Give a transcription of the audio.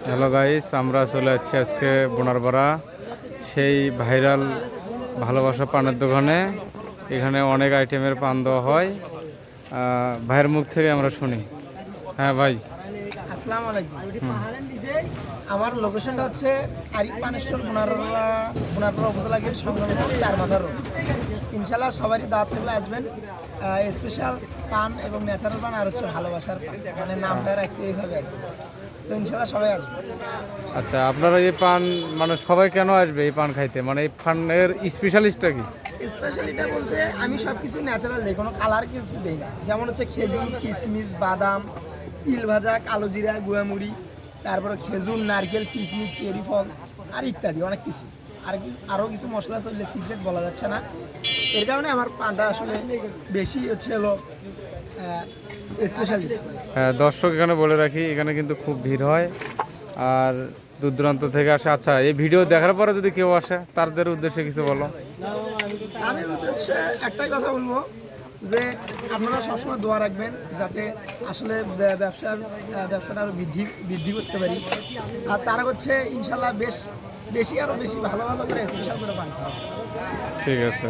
Hello guys, আমরা চলে যাচ্ছি আজকে বোনারপাড়া সেই ভাইরাল ভালোবাসা পানের দোকানে। এখানে অনেক আইটেমের পান দেওয়া হয়। ভাইয়ের মুখ থেকে আমরা শুনি। হ্যাঁ ভাই, আসসালামু আলাইকুম। আমার লোকেশনটা হচ্ছে আরিফ পান স্টোর, বোনারপাড়া উপজেলা গেট সংলগ্ন 4 মাথা রোড। ইনশাল্লাহ সবারই দাওয়াত থাকলে আসবেন। স্পেশাল পান এবং ন্যাচারাল পান আর হচ্ছে ভালোবাসার পান, মানে নামটা রাখছি এইভাবে আর কি। তো ইনশাল্লাহ সবাই আসবে। আচ্ছা, আপনারা এই পান মানে সবাই কেন আসবে এই পান খাইতে? মানে এই পানের স্পেশালিস্টটা কি? স্পেশালিটা বলতে আমি সব কিছু ন্যাচারাল দিই, কোনো কালার কিছু দিই না। যেমন হচ্ছে খেজুর, কিশমিশ, বাদাম, তিল ভাজা, কালো জিরা, গুঁড়ামুড়ি, তারপরে খেজুর, নারকেল, কিশমিশ, চেরি ফল আর ইত্যাদি অনেক কিছু। আরও কিছু মশলা চললে সিক্রেট বলা যাচ্ছে না। এর কারণে আমার পানটা আসলে বেশি হচ্ছে হলো স্পেশাল। হ্যাঁ, দর্শক এখানে বলে রাখি, এখানে কিন্তু খুব ভিড় হয় আর দূর দূরান্ত থেকে আসে। আচ্ছা, এই ভিডিও দেখার পরে যদি কেউ আসে তাদের উদ্দেশ্যে কিছু বলো। তাদের উদ্দেশ্যে একটাই কথা বলবো যে আপনারা সবসময় দোয়া রাখবেন যাতে আসলে ব্যবসাটা আরও বৃদ্ধি করতে পারি। আর তারা হচ্ছে ইনশাল্লাহ আরও বেশি ভালো ভালো করে স্পেশাল করে পান। ঠিক আছে।